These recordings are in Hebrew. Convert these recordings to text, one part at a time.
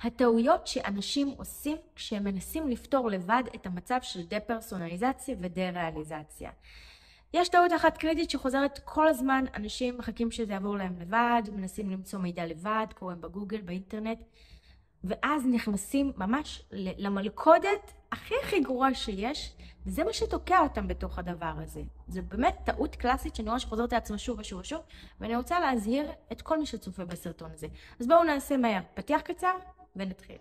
הטעויות שאנשים עושים כשהם מנסים לפתור לבד את המצב של דה-פרסונליזציה ודה-ריאליזציה. יש טעות אחת קריטית שחוזרת כל הזמן, אנשים מחכים שזה יעבור להם לבד, מנסים למצוא מידע לבד, קוראים בגוגל, באינטרנט, ואז נכנסים ממש למלכודת הכי גרועה שיש, וזה מה שתוקע אותם בתוך הדבר הזה. זה באמת טעות קלאסית שאני רואה שחוזרת לעצמה שוב ושוב ושוב, ואני רוצה להזהיר את כל מי שצופה בסרטון הזה. אז בואו נעשה מהר פתיח קצר ונתחיל.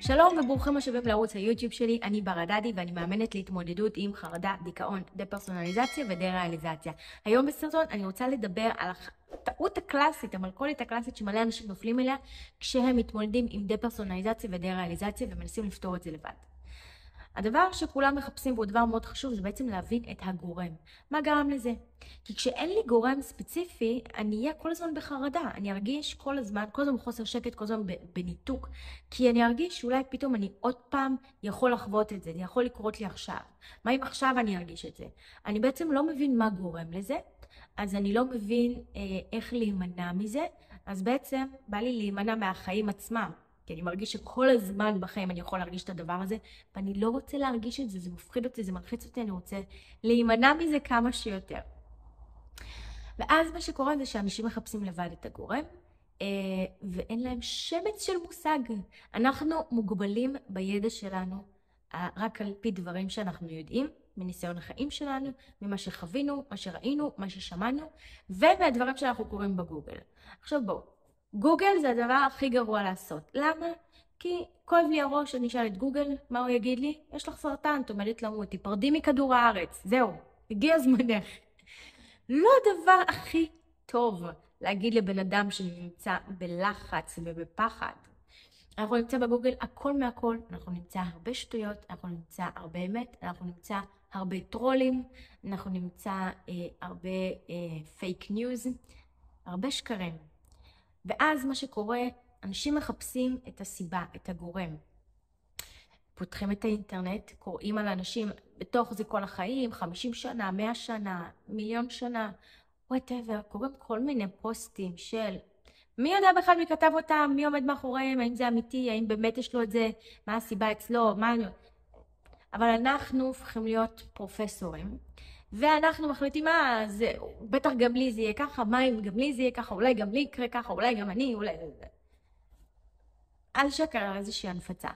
שלום וברוכים השבים לערוץ היוטיוב שלי, אני בר הדדי ואני מאמנת להתמודדות עם חרדה, דיכאון, דה-פרסונליזציה ודה-ריאליזציה. היום בסרטון אני רוצה לדבר על הטעות הקלאסית, המלכודת הקלאסית שמלא אנשים נופלים אליה כשהם מתמודדים עם דה-פרסונליזציה ודה-ריאליזציה ומנסים לפתור את זה לבד. הדבר שכולם מחפשים והוא דבר מאוד חשוב זה בעצם להבין את הגורם. מה גרם לזה? כי כשאין לי גורם ספציפי, אני אהיה כל הזמן בחרדה. אני ארגיש כל הזמן בחוסר שקט, כל הזמן בניתוק. כי אני ארגיש שאולי פתאום אני עוד פעם יכול לחוות את זה, זה יכול לקרות לי עכשיו. מה אם עכשיו אני ארגיש את זה? אני בעצם לא מבין מה גורם לזה, אז אני לא מבין איך להימנע מזה, אז בעצם בא לי להימנע מהחיים עצמם. כי אני מרגיש שכל הזמן בחיים אני יכול להרגיש את הדבר הזה, ואני לא רוצה להרגיש את זה, זה מפחיד אותי, זה מלחיץ אותי, אני רוצה להימנע מזה כמה שיותר. ואז מה שקורה זה שאנשים מחפשים לבד את הגורם, ואין להם שמץ של מושג. אנחנו מוגבלים בידע שלנו, רק על פי דברים שאנחנו יודעים, מניסיון החיים שלנו, ממה שחווינו, מה שראינו, מה ששמענו, ומהדברים שאנחנו קוראים בגוגל. עכשיו בואו. גוגל זה הדבר הכי גרוע לעשות. למה? כי כואב לי הראש, אני אשאל את גוגל, מה הוא יגיד לי? יש לך סרטן, את עומדת למות, תיפרדי מכדור הארץ. זהו, הגיע זמנך. לא הדבר הכי טוב להגיד לבן אדם שנמצא בלחץ ובפחד. אנחנו נמצא בגוגל הכל מהכל, אנחנו נמצא הרבה שטויות, אנחנו נמצא הרבה אמת, אנחנו נמצא הרבה טרולים, אנחנו נמצא הרבה פייק ניוז, הרבה שקרים. ואז מה שקורה, אנשים מחפשים את הסיבה, את הגורם. פותחים את האינטרנט, קוראים על אנשים בתוך זה כל החיים, 50 שנה, 100 שנה, מיליון שנה, whatever, קוראים כל מיני פוסטים של מי יודע בכלל מי כתב אותם, מי עומד מאחוריהם, האם זה אמיתי, האם באמת יש לו את זה, מה הסיבה אצלו, מה... אבל אנחנו הופכים להיות פרופסורים, ואנחנו מחליטים, זה, בטח גם לי זה יהיה ככה, מה אם גם לי זה יהיה ככה, אולי גם לי יקרה ככה, אולי גם אני, אולי... על שקר, על איזושהי הנפצה.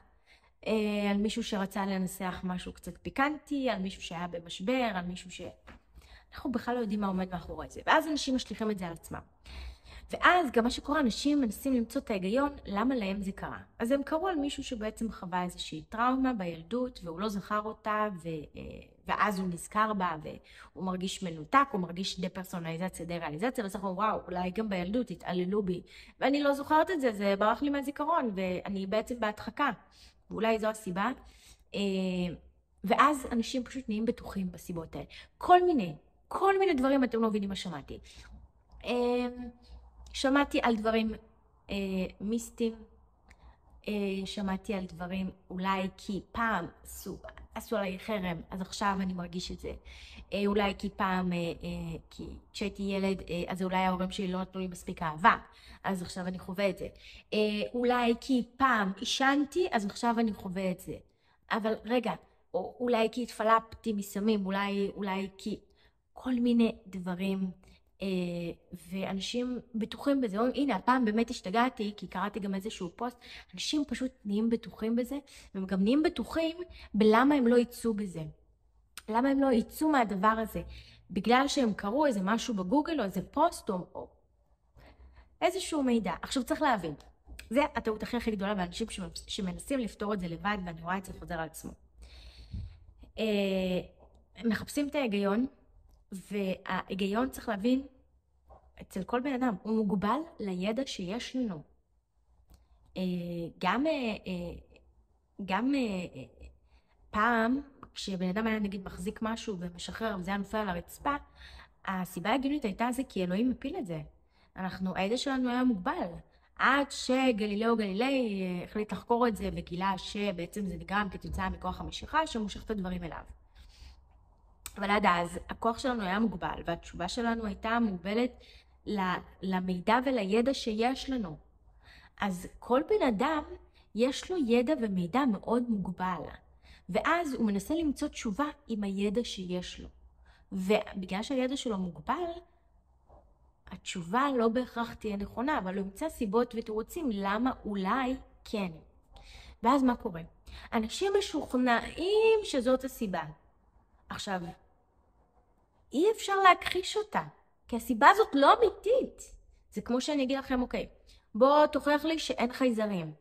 על מישהו שרצה לנסח משהו קצת פיקנטי, על מישהו שהיה במשבר, על מישהו ש... אנחנו בכלל לא יודעים מה עומד מאחורי זה. ואז אנשים משליחים את זה על עצמם. ואז גם מה שקורה, אנשים מנסים למצוא את ההיגיון, למה להם זה קרה. אז הם קראו על מישהו שבעצם חווה איזושהי טראומה בילדות, והוא לא זכר אותה, ואז הוא נזכר בה, והוא מרגיש מנותק, הוא מרגיש דה-פרסונליזציה, דה-ריאליזציה, ואז אנחנו וואו, אולי גם בילדות התעללו בי, ואני לא זוכרת את זה, זה ברח לי מהזיכרון, ואני בעצם בהדחקה, ואולי זו הסיבה. ואז אנשים פשוט נהיים בטוחים בסיבות האלה. כל מיני דברים אתם לא מבינים מה שמעתי. שמעתי על דברים מיסטיים, שמעתי על דברים אולי כי פעם עשו עליי חרם, אז עכשיו אני מרגיש את זה. אולי כי פעם, כי כשהייתי ילד, אז אולי ההורים שלי לא נתנו לי מספיק אהבה, אז עכשיו אני חווה את זה. אולי כי פעם עישנתי, אז עכשיו אני חווה את זה. אבל רגע, אולי כי התפלפתי מסמים, אולי כי כל מיני דברים, ואנשים בטוחים בזה, הנה הפעם באמת השתגעתי כי קראתי גם איזשהו פוסט, אנשים פשוט נהיים בטוחים בזה, והם גם נהיים בטוחים בלמה הם לא יצאו בזה, למה הם לא יצאו מהדבר הזה, בגלל שהם קראו איזה משהו בגוגל או איזה פוסט או איזשהו מידע. עכשיו צריך להבין, זה הטעות הכי גדולה באנשים שמנסים לפתור את זה לבד, ואני רואה את זה חוזר על עצמו. הם מחפשים את ההיגיון, וההיגיון צריך להבין, אצל כל בן אדם, הוא מוגבל לידע שיש לנו. גם פעם, כשבן אדם היה נגיד מחזיק משהו ומשחרר וזה היה נופל על הרצפה, הסיבה ההגיונית הייתה זה כי אלוהים מפיל את זה. הידע שלנו היה מוגבל. עד שגלילאו גלילי החליט לחקור את זה וגילה שבעצם זה נגרם כתוצאה מכוח המשיכה שמושך את הדברים אליו. אבל עד אז הכוח שלנו היה מוגבל, והתשובה שלנו הייתה מוגבלת למידע ולידע שיש לנו. אז כל בן אדם יש לו ידע ומידע מאוד מוגבל, ואז הוא מנסה למצוא תשובה עם הידע שיש לו. ובגלל שהידע שלו מוגבל, התשובה לא בהכרח תהיה נכונה, אבל הוא ימצא סיבות ותירוצים למה אולי כן. ואז מה קורה? אנשים משוכנעים שזאת הסיבה. עכשיו, אי אפשר להכחיש אותה, כי הסיבה הזאת לא אמיתית. זה כמו שאני אגיד לכם, אוקיי, בוא תוכיח לי שאין חייזרים.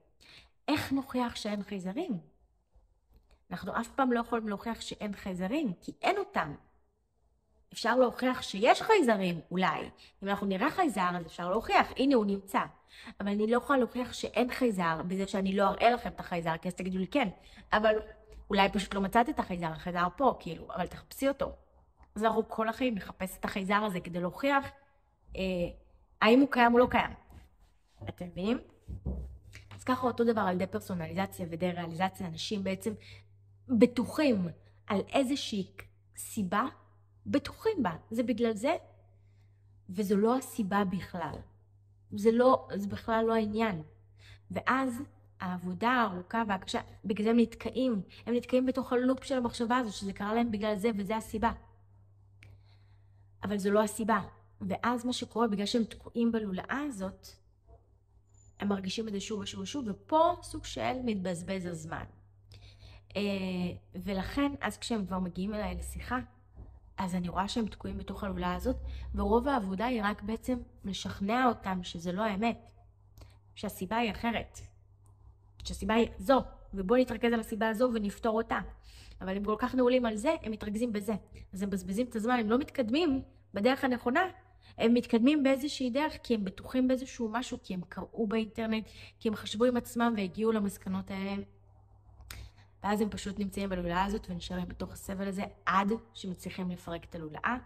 איך נוכיח שאין חייזרים? אנחנו אף פעם לא יכולים להוכיח שאין חייזרים, כי אין אותם. אפשר להוכיח שיש חייזרים, אולי. אם אנחנו נראה חייזר, אז אפשר להוכיח, הנה הוא נמצא. אבל אני לא יכולה להוכיח שאין חייזר, בזה שאני לא אראה לכם את החייזר, כי אז תגידו לי כן. אבל אולי פשוט לא מצאת את החייזר, החייזר פה, כאילו, אבל תחפשי אותו. אז אנחנו כל החיים נחפש את החייזר הזה כדי להוכיח האם הוא קיים או לא קיים. אתם מבינים? אז ככה אותו דבר על די פרסונליזציה ודי ריאליזציה, אנשים בעצם בטוחים על איזושהי סיבה, בטוחים בה, זה בגלל זה, וזו לא הסיבה בכלל. זה בכלל לא העניין. ואז העבודה הארוכה והקשה, בגלל זה הם נתקעים בתוך הלופ של המחשבה הזו, שזה קרה להם בגלל זה, וזה הסיבה. אבל זו לא הסיבה. ואז מה שקורה, בגלל שהם תקועים בלולאה הזאת, הם מרגישים את זה שוב ושוב ושוב, ופה סוג של מתבזבז הזמן. ולכן, אז כשהם כבר מגיעים אליי לשיחה, אז אני רואה שהם תקועים בתוך הלולאה הזאת, ורוב העבודה היא רק בעצם לשכנע אותם שזה לא האמת, שהסיבה היא אחרת, שהסיבה היא זו, ובואו נתרכז על הסיבה הזו ונפתור אותה. אבל הם כל כך נעולים על זה, הם מתרכזים בזה. אז הם מבזבזים את הזמן, הם לא מתקדמים בדרך הנכונה, הם מתקדמים באיזושהי דרך, כי הם בטוחים באיזשהו משהו, כי הם קראו באינטרנט, כי הם חשבו עם עצמם והגיעו למסקנות האלה. ואז הם פשוט נמצאים בלולאה הזאת ונשארים בתוך הסבל הזה עד שמצליחים לפרק את הלולאה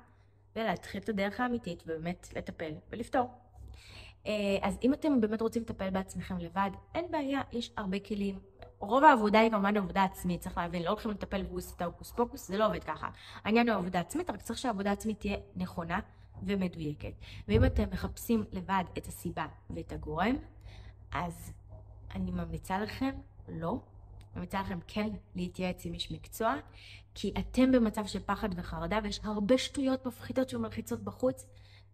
ולהתחיל את הדרך האמיתית ובאמת לטפל ולפתור. אז אם אתם באמת רוצים לטפל בעצמכם לבד, אין בעיה, יש הרבה כלים. רוב העבודה היא כמובן עבודה עצמית, צריך להבין, לא הולכים לטפל בגוסטה או קוספוקוס, זה לא עובד ככה. העניין הוא עבודה עצמית, רק צריך שהעבודה עצמית תהיה נכונה ומדויקת. ואם אתם מחפשים לבד את הסיבה ואת הגורם, אז אני ממליצה לכם לא. אני ממליצה לכם כן להתייעץ עם איש מקצוע, כי אתם במצב של פחד וחרדה, ויש הרבה שטויות מפחידות ומלחיצות בחוץ,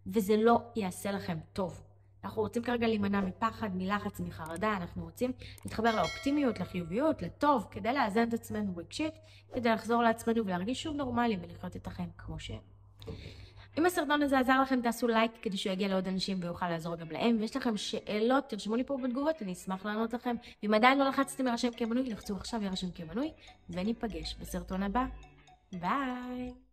וזה לא יעשה לכם טוב. אנחנו רוצים כרגע להימנע מפחד, מלחץ, מחרדה, אנחנו רוצים להתחבר לאופטימיות, לחיוביות, לטוב, כדי לאזן את עצמנו רגשית, כדי לחזור לעצמנו ולהרגיש שוב נורמלי ולחיות את החיים כמו שהם. אם הסרטון הזה עזר לכם, תעשו לייק כדי שהוא יגיע לעוד אנשים ויוכל לעזור גם להם. ויש לכם שאלות, תרשמו לי פה בתגובות, אני אשמח לענות לכם. ואם עדיין לא לחצתם להירשם כמנוי, לחצו עכשיו להירשם כמנוי, וניפגש בסרטון הבא. ביי!